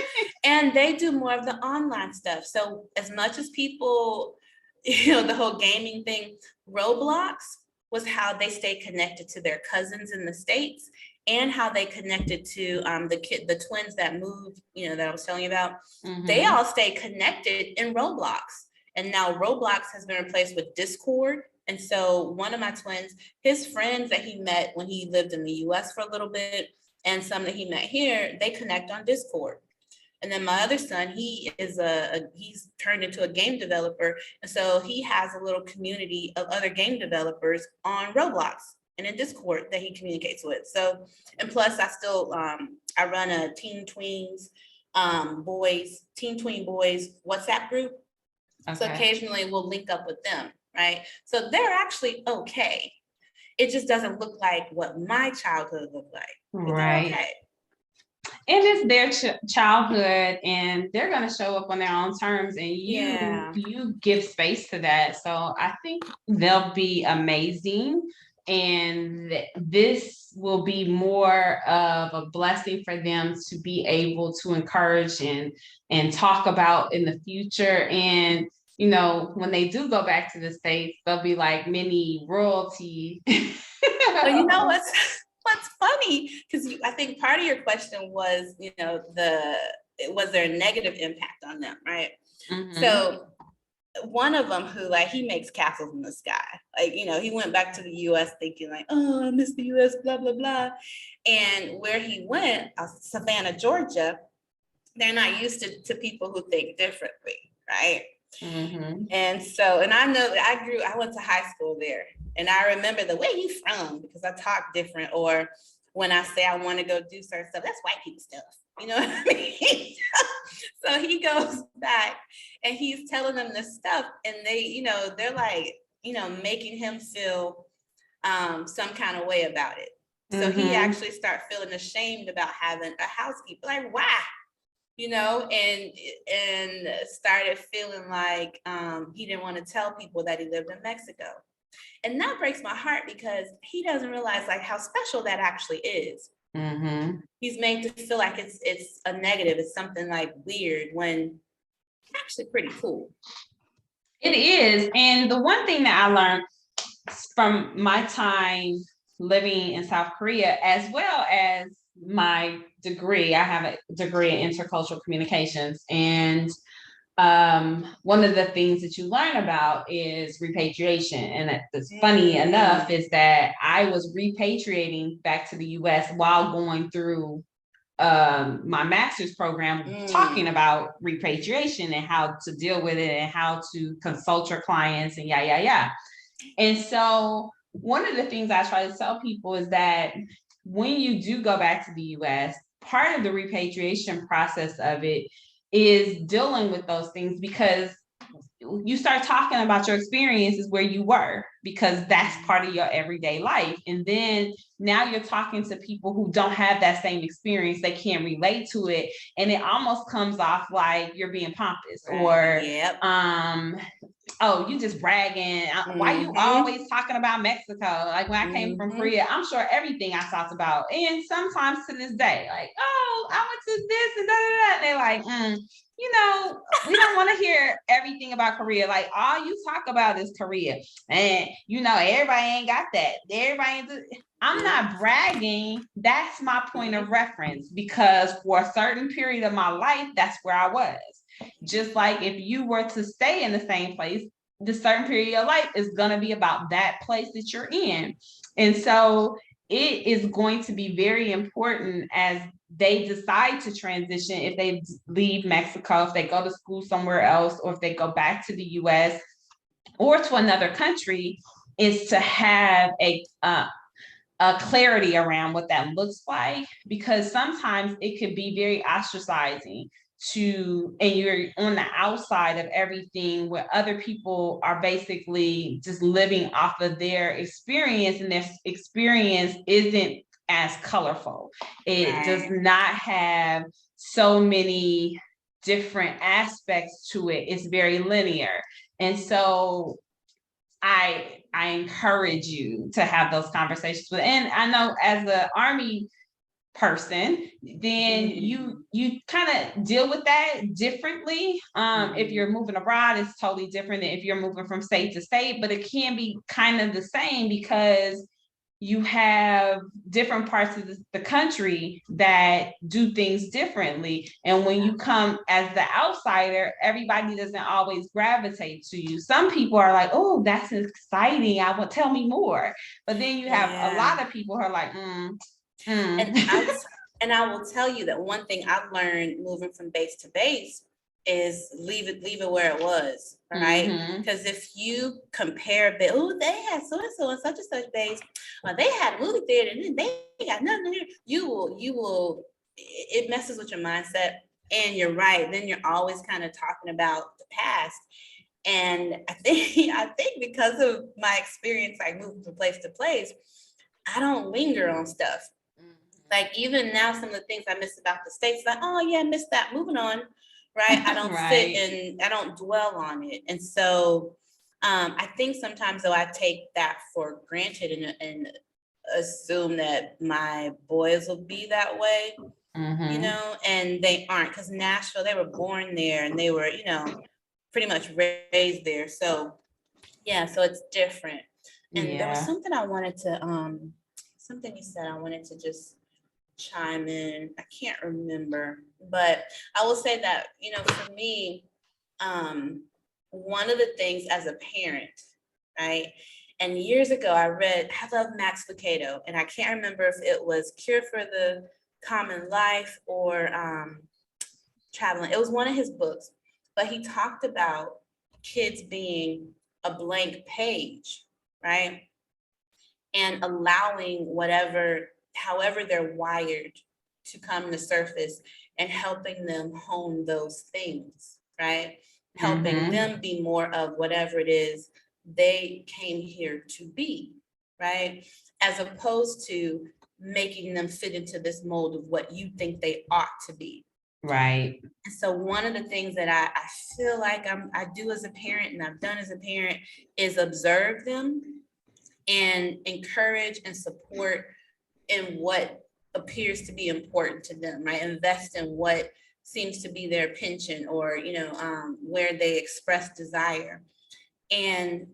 And they do more of the online stuff. So as much as people, the whole gaming thing, Roblox was how they stayed connected to their cousins in the States, and how they connected to the twins that moved, that I was telling you about. They all stayed connected in Roblox. And now Roblox has been replaced with Discord. And so one of my twins, his friends that he met when he lived in the US for a little bit, and some that he met here, they connect on Discord. And then my other son, he's turned into a game developer. And so he has a little community of other game developers on Roblox and in Discord that he communicates with. So, and plus I still, I run a Teen Tween Boys WhatsApp group. Okay. So occasionally we'll link up with them, right? So they're actually okay. It just doesn't look like what my childhood looked like. Right. Okay. And it's their childhood, and they're going to show up on their own terms, and you give space to that. So I think they'll be amazing. And this will be more of a blessing for them to be able to encourage and talk about in the future. And, when they do go back to the States, they'll be like mini royalty. Well, you know what's funny? Because I think part of your question was, was there a negative impact on them, right? So one of them who he makes castles in the sky. He went back to the US thinking oh, I miss the US, blah, blah, blah. And where he went, Savannah, Georgia, they're not used to people who think differently, right? And so, and I know that I went to high school there, and I remember the way you from, because I talk different, or when I say I want to go do certain stuff, that's white people stuff. You know what I mean? So he goes back and he's telling them this stuff, and they, they're like, making him feel some kind of way about it. So he actually started feeling ashamed about having a housekeeper. Like, why? And started feeling like he didn't want to tell people that he lived in Mexico. And that breaks my heart, because he doesn't realize how special that actually is. He's made to feel like it's a negative, it's something weird, when it's actually pretty cool. It is. And the one thing that I learned from my time living in South Korea, as well as my degree, I have a degree in intercultural communications, and one of the things that you learn about is repatriation. And it's funny enough is that I was repatriating back to the US while going through my master's program, talking about repatriation and how to deal with it and how to consult your clients and And so one of the things I try to tell people is that when you do go back to the US, part of the repatriation process of it is dealing with those things, because you start talking about your experiences where you were, because that's part of your everyday life. And then now you're talking to people who don't have that same experience. They can't relate to it. And it almost comes off like you're being pompous, or, oh, you just bragging. Why you always talking about Mexico? Like when I came from Korea, I'm sure everything I talked about. And sometimes to this day, oh, I went to this and and they're like, we don't want to hear everything about Korea. All you talk about is Korea. And, everybody ain't got that. I'm not bragging. That's my point of reference, because for a certain period of my life, that's where I was. Just like if you were to stay in the same place, the certain period of your life is going to be about that place that you're in. And so it is going to be very important as they decide to transition, if they leave Mexico, if they go to school somewhere else, or if they go back to the US or to another country, is to have a clarity around what that looks like, because sometimes it could be very ostracizing and you're on the outside of everything, where other people are basically just living off of their experience, and their experience isn't as colorful. It does not have so many different aspects to it. It's very linear. And so I encourage you to have those conversations with, and I know as an Army person, then you kind of deal with that differently. If you're moving abroad, it's totally different than if you're moving from state to state, but it can be kind of the same, because you have different parts of the country that do things differently. And when you come as the outsider, everybody doesn't always gravitate to you. Some people are like, oh, that's exciting, I will, tell me more. But then you have a lot of people who are like, And I will tell you that one thing I've learned moving from base to base is leave it where it was, right? Because if you compare, oh, they had so and so and such and such base, they had a movie theater, and they got nothing here. You will. It messes with your mindset, and you're right. Then you're always kind of talking about the past, and I think because of my experience, like moving from place to place, I don't linger on stuff. Like even now, some of the things I miss about the States, like, oh yeah, I missed that. Moving on, right? I don't sit and I don't dwell on it. And so I think sometimes though I take that for granted and assume that my boys will be that way, you know, and they aren't, because Nashville, they were born there and they were, you know, pretty much raised there. So yeah, so it's different. And there was something I wanted to, something you said I wanted to just chime in. I can't remember, but I will say that, you know, for me, one of the things as a parent, right? And years ago, I love Max Lucado, and I can't remember if it was Cure for the Common Life or Traveling. It was one of his books, but he talked about kids being a blank page, right? And allowing however they're wired to come to surface, and helping them hone those things, right? Helping them be more of whatever it is they came here to be, right? As opposed to making them fit into this mold of what you think they ought to be. Right. And so one of the things that I feel like I do as a parent, and I've done as a parent, is observe them and encourage and support in what appears to be important to them, right? Invest in what seems to be their penchant, or, you know, where they express desire. And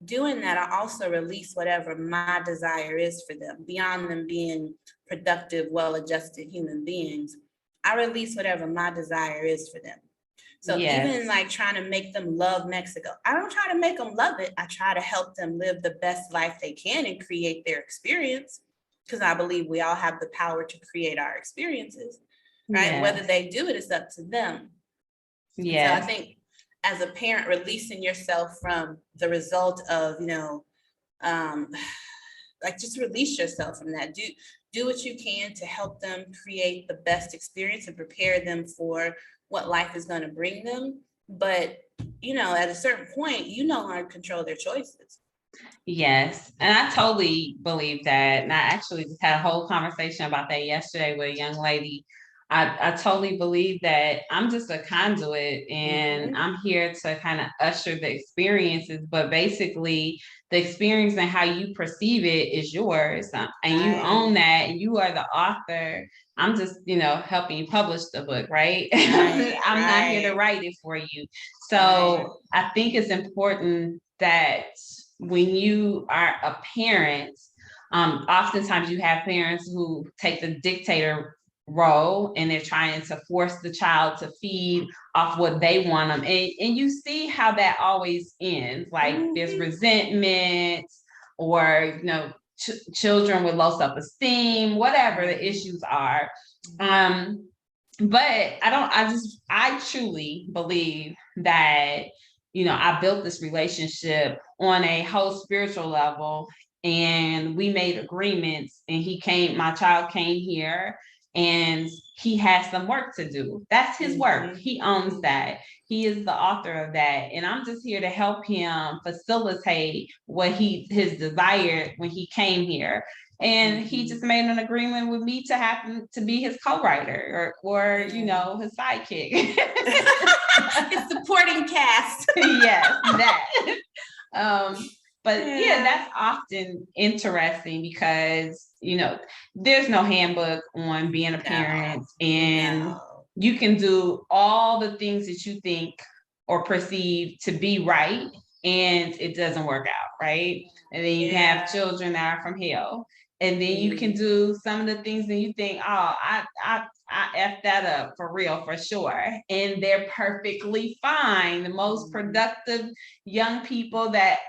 doing that, I also release whatever my desire is for them, beyond them being productive, well-adjusted human beings. I release whatever my desire is for them. So even like trying to make them love Mexico, I don't try to make them love it. I try to help them live the best life they can and create their experience, because I believe we all have the power to create our experiences, right? Whether they do it, it's up to them. So I think as a parent, releasing yourself from the result of, you know, like just release yourself from that. Do what you can to help them create the best experience and prepare them for what life is going to bring them. But, you know, at a certain point, you no longer control their choices. Yes. And I totally believe that. And I actually just had a whole conversation about that yesterday with a young lady. I totally believe that I'm just a conduit, and I'm here to kind of usher the experiences, but basically the experience and how you perceive it is yours, and you own that, and you are the author. I'm just, you know, helping you publish the book, right? I'm not here to write it for you. So I think it's important that when you are a parent, oftentimes you have parents who take the dictator role, and they're trying to force the child to feed off what they want them. And you see how that always ends. Like there's resentment, or, children with low self-esteem, whatever the issues are. But I truly believe that, I built this relationship on a whole spiritual level, and we made agreements, and my child came here, and he has some work to do. That's his work. He owns that. He is the author of that. And I'm just here to help him facilitate what his desire when he came here. And he just made an agreement with me to happen to be his co-writer or his sidekick. His supporting cast. Yes, that. But that's often interesting because, there's no handbook on being a parent, and you can do all the things that you think or perceive to be right, and it doesn't work out, right? And then you have children that are from hell. And then you can do some of the things that you think, oh, I F that up for real, for sure. And they're perfectly fine. The most productive young people that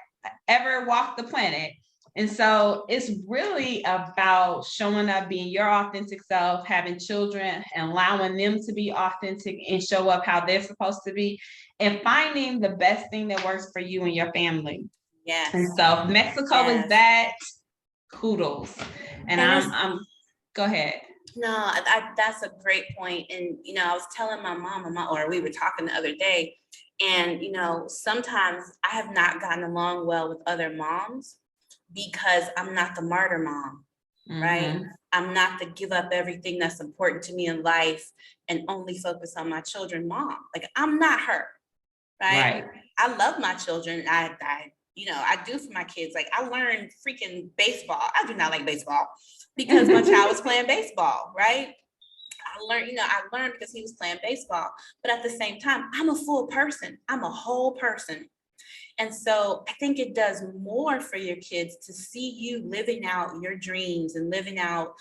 ever walked the planet. And so it's really about showing up, being your authentic self, having children, and allowing them to be authentic and show up how they're supposed to be, and finding the best thing that works for you and your family. Yes. And so Mexico is that. Kudos. And I'm go ahead. No, that's a great point. And, I was telling my mom, or we were talking the other day, and, sometimes I have not gotten along well with other moms because I'm not the martyr mom, right? I'm not the give up everything that's important to me in life and only focus on my children mom. Like, I'm not her, right? I love my children. I do for my kids. Like, I learned freaking baseball. I do not like baseball because my child was playing baseball, right? I learned because he was playing baseball. But at the same time, I'm a full person. I'm a whole person. And so I think it does more for your kids to see you living out your dreams and living out,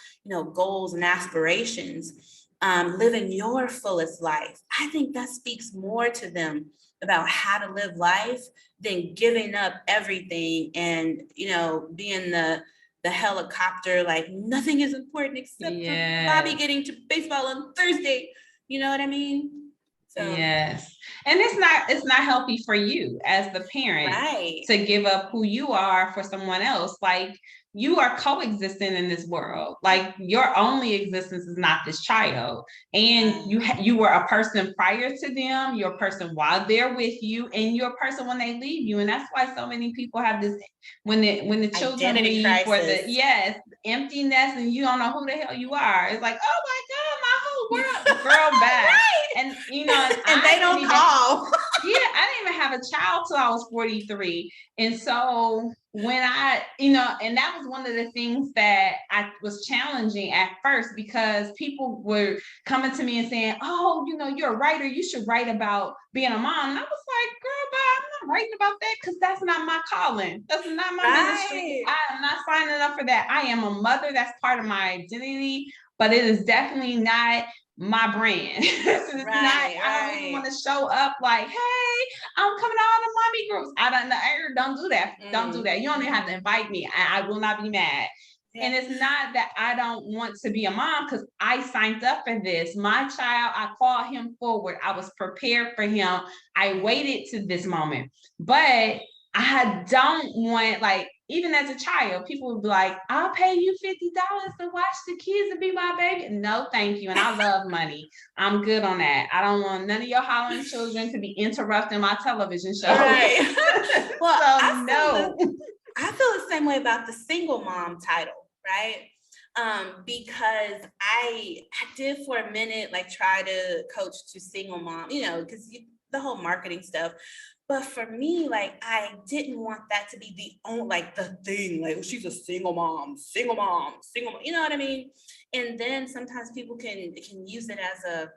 goals and aspirations, living your fullest life. I think that speaks more to them about how to live life than giving up everything and, being the helicopter, like nothing is important except for Bobby getting to baseball on Thursday. You know what I mean? So. Yes. And it's not healthy for you as the parent to give up who you are for someone else. Like, you are coexisting in this world. Like, your only existence is not this child. And you were a person prior to them, you're a person while they're with you, and you're a person when they leave you. And that's why so many people have this, when the children identity leave crisis. for the emptiness, and you don't know who the hell you are. It's like, oh my God, my whole world, girl, back. And and they don't call. I didn't even have a child till I was 43. And so when and that was one of the things that I was challenging at first, because people were coming to me and saying, oh, you're a writer, you should write about being a mom. And I was like, girl, bye, I'm not writing about that because that's not my calling. That's not my ministry. I'm not signing up for that. I am a mother. That's part of my identity, but it is definitely not my brand. I don't even want to show up like, hey, I'm coming to all the mommy groups. Don't do that. Don't do that. You don't even have to invite me. I will not be mad. And it's not that I don't want to be a mom, because I signed up for this. My child, I called him forward. I was prepared for him. I waited to this moment. But I don't want, like, even as a child, people would be like, I'll pay you $50 to watch the kids and be my baby. No, thank you. And I love money. I'm good on that. I don't want none of your hollering children to be interrupting my television show. Right. Well, so I feel the same way about the single mom title, right? Because I did for a minute, like, try to coach to single mom, because the whole marketing stuff. But for me, like, I didn't want that to be the only, like, the thing, like, she's a single mom, you know what I mean? And then sometimes people can use it as a,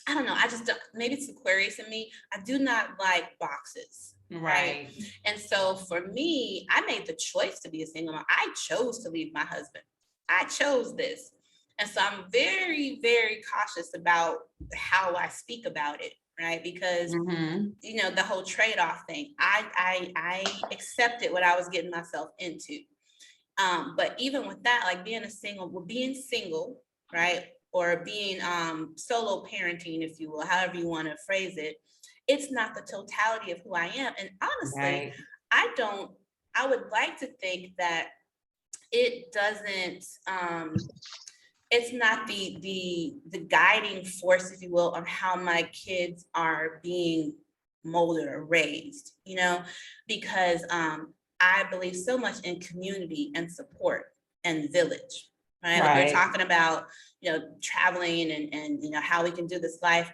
I don't know, I just don't, maybe it's Aquarius in me. I do not like boxes. Right. And so for me, I made the choice to be a single mom. I chose to leave my husband. I chose this. And so I'm very, very cautious about how I speak about it, right? Because, you know, the whole trade-off thing, I accepted what I was getting myself into. But even with that, like being single, right? Or being solo parenting, if you will, however you want to phrase it, it's not the totality of who I am. And honestly, I would like to think that it doesn't, it's not the guiding force, if you will, on how my kids are being molded or raised, you know, because I believe so much in community and support and village, right? Like we're talking about, you know, traveling and you know, how we can do this life.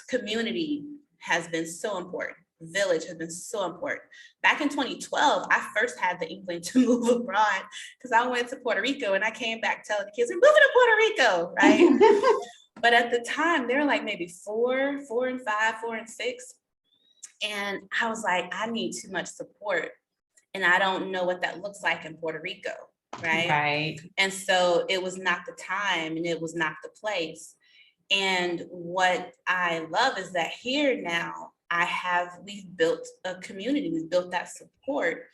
Community has been so important. Village has been so important. Back in 2012, I first had the inkling to move abroad because I went to Puerto Rico and I came back telling the kids, we're moving to Puerto Rico, right? But at the time, they were like maybe 4, 4 and 5, 4 and 6. And I was like, I need too much support. And I don't know what that looks like in Puerto Rico, right? And so it was not the time and it was not the place. And what I love is that here now, we've built a community, we've built that support.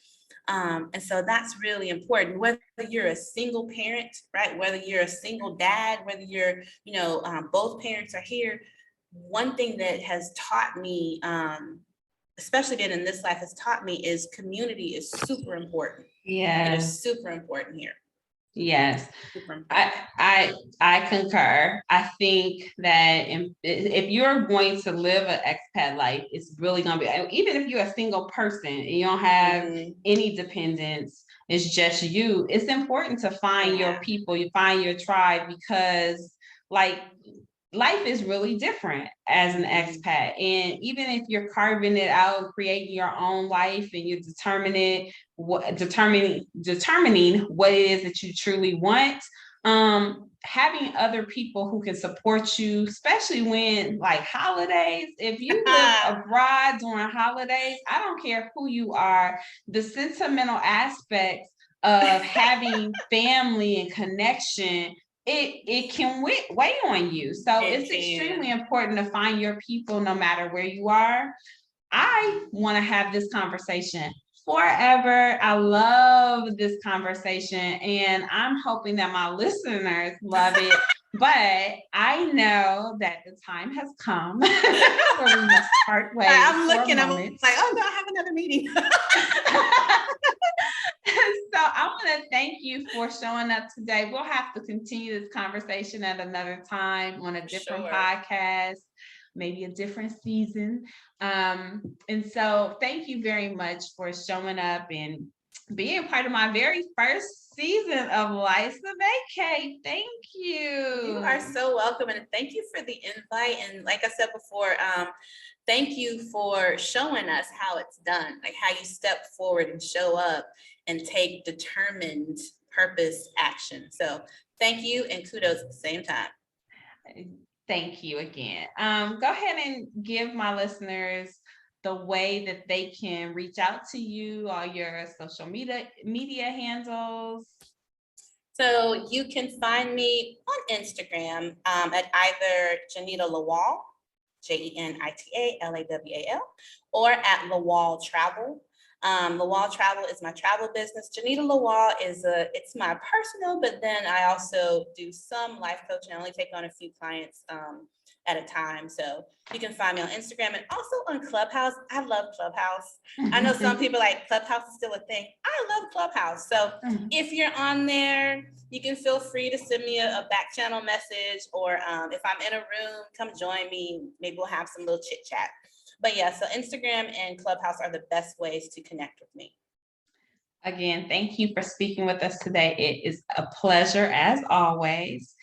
And so that's really important, whether you're a single parent, right? Whether you're a single dad, whether you're, you know, both parents are here. One thing that has taught me, especially being in this life, has taught me is community is super important. Yeah. It is super important here. Yes, I concur. I think that if you're going to live an expat life, it's really going to be, even if you're a single person and you don't have any dependents, it's just you. It's important to find your people, you find your tribe, because like life is really different as an expat. And even if you're carving it out, creating your own life, and you're determining what it is that you truly want, having other people who can support you, especially when like holidays, if you live abroad during holidays, I don't care who you are, the sentimental aspects of having family and connection, it can weigh on you. So it's extremely important to find your people no matter where you are. I want to have this conversation forever. I love this conversation and I'm hoping that my listeners love it. But I know that the time has come where we must part ways. I'm looking, I'm like, oh no, I have another meeting. So I want to thank you for showing up today. We'll have to continue this conversation at another time on a different podcast, maybe a different season. And so thank you very much for showing up and being part of my very first season of Life's a Vacay. Thank you. You are so welcome. And thank you for the invite. And like I said before, thank you for showing us how it's done, like how you step forward and show up and take determined purpose action. So thank you and kudos at the same time. Thank you again. Go ahead and give my listeners the way that they can reach out to you, all your social media handles. So you can find me on Instagram at either Jenita Lawal, Jenita Lawal, or at Lawal Travel. Lawal Travel is my travel business. Jenita Lawal it's my personal, but then I also do some life coaching. I only take on a few clients at a time. So you can find me on Instagram and also on Clubhouse. I love Clubhouse. I know some people like Clubhouse is still a thing. I love Clubhouse. So if you're on there, you can feel free to send me a back channel message, or if I'm in a room, come join me. Maybe we'll have some little chit chat. But yeah, so Instagram and Clubhouse are the best ways to connect with me. Again, thank you for speaking with us today. It is a pleasure as always.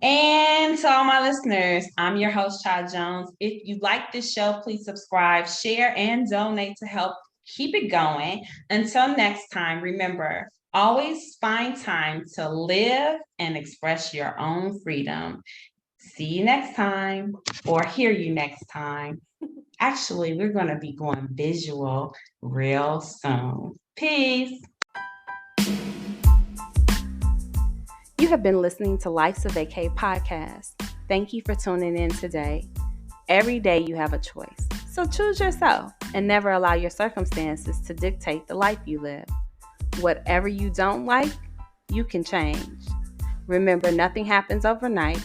And to all my listeners, I'm your host, Chad Jones. If you like this show, please subscribe, share, and donate to help keep it going. Until next time, remember, always find time to live and express your own freedom. See you next time, or hear you next time. Actually, we're going to be going visual real soon. Peace. You have been listening to Life's a Vacay podcast. Thank you for tuning in today. Every day you have a choice, so choose yourself and never allow your circumstances to dictate the life you live. Whatever you don't like, you can change. Remember, nothing happens overnight,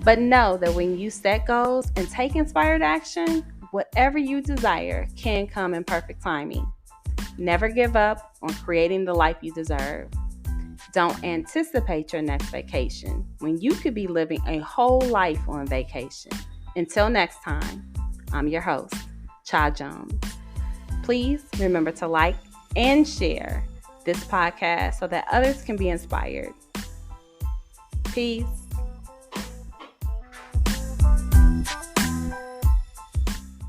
but know that when you set goals and take inspired action, whatever you desire can come in perfect timing. Never give up on creating the life you deserve. Don't anticipate your next vacation when you could be living a whole life on vacation. Until next time, I'm your host, Cha Jones. Please remember to like and share this podcast so that others can be inspired. Peace.